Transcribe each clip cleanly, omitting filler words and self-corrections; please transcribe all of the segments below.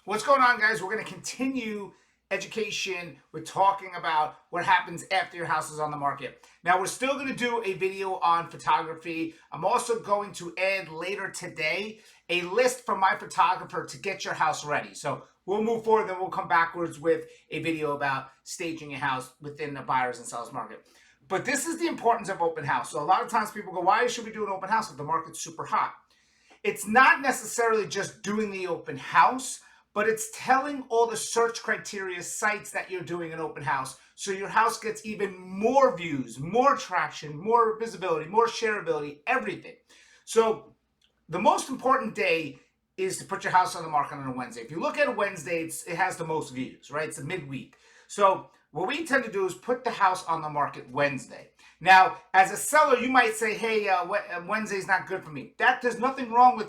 What's going on, guys? We're going to continue education with talking about what happens after your house is on the market. Now, we're still going to do a video on photography. I'm also going to add later today a list from my photographer to get your house ready. So we'll move forward, then we'll come backwards with a video about staging your house within the buyers and sellers market. But this is the importance of open house. So a lot of times people go, why should we do an open house if the market's super hot? It's not necessarily just doing the open house, but it's telling all the search criteria sites that you're doing an open house, so your house gets even more views, more traction, more visibility, more shareability, everything. So the most important day is to put your house on the market on a Wednesday. If you look at a Wednesday, it has the most views, right? It's a midweek. So what we tend to do is put the house on the market Wednesday. Now, as a seller, you might say, hey, Wednesday's not good for me. There's nothing wrong with,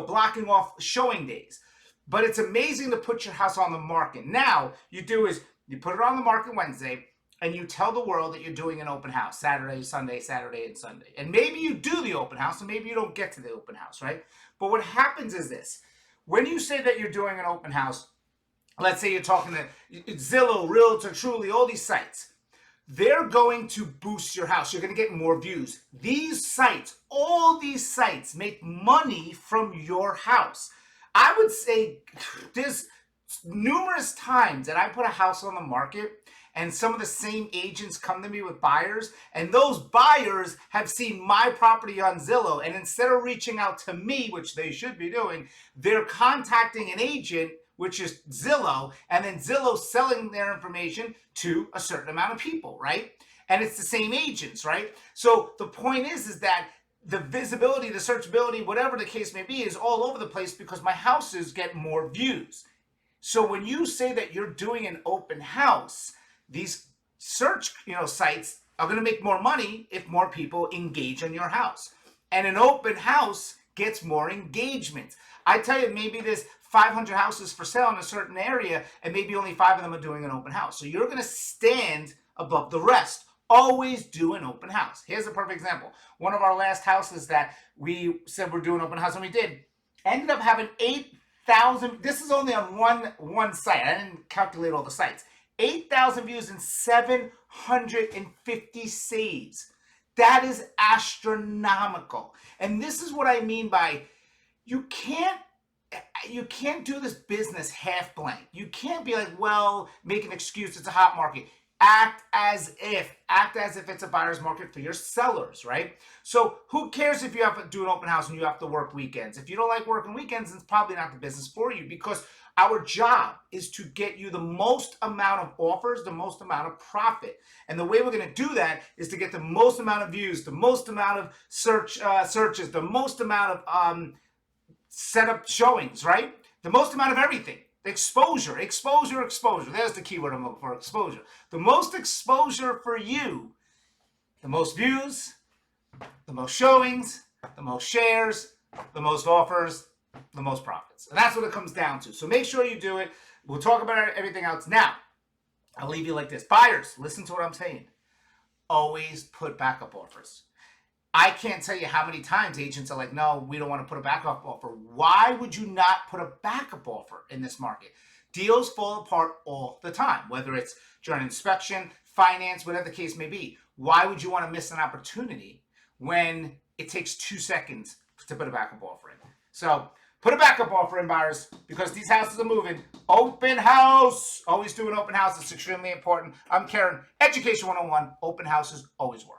blocking off showing days. But it's amazing to put your house on the market. Now, you put it on the market Wednesday, and you tell the world that you're doing an open house, Saturday, Sunday, and Sunday. And maybe you do the open house, and maybe you don't get to the open house, right? But what happens is this. When you say that you're doing an open house, let's say you're talking to Zillow, Realtor, Truly, all these sites, they're going to boost your house. You're going to get more views. These sites, all these sites make money from your house. I would say there's numerous times that I put a house on the market and some of the same agents come to me with buyers, and those buyers have seen my property on Zillow, and instead of reaching out to me, which they should be doing, they're contacting an agent, which is Zillow, and then Zillow selling their information to a certain amount of people, right? And it's the same agents, right? So the point is that the visibility, the searchability, whatever the case may be, is all over the place because my houses get more views. So when you say that you're doing an open house, these search sites are going to make more money if more people engage on your house. And an open house gets more engagement. I tell you, maybe there's 500 houses for sale in a certain area, and maybe only 5 of them are doing an open house. So you're going to stand above the rest. Always do an open house. Here's a perfect example. One of our last houses that we said we're doing open house, and we did, ended up having 8,000. This is only on one site. I didn't calculate all the sites. 8,000 views and 750 saves. That is astronomical. And this is what I mean by you can't do this business half blank. You can't be like, well, make an excuse, it's a hot market. Act as if it's a buyer's market for your sellers, right? So who cares if you have to do an open house and you have to work weekends? If you don't like working weekends, it's probably not the business for you, because our job is to get you the most amount of offers, the most amount of profit. And the way we're going to do that is to get the most amount of views, the most amount of searches, the most amount of setup showings, right? The most amount of everything. Exposure. There's the keyword I'm looking for, exposure. The most exposure for you, the most views, the most showings, the most shares, the most offers, the most profits. And that's what it comes down to. So make sure you do it. We'll talk about everything else. Now, I'll leave you like this. Buyers, listen to what I'm saying. Always put backup offers. I can't tell you how many times agents are like, no, we don't want to put a backup offer. Why would you not put a backup offer in this market? Deals fall apart all the time, whether it's during inspection, finance, whatever the case may be. Why would you want to miss an opportunity when it takes 2 seconds to put a backup offer in? So put a backup offer in, buyers, because these houses are moving. Open house. Always do an open house. It's extremely important. I'm Karen. Education 101. Open houses always work.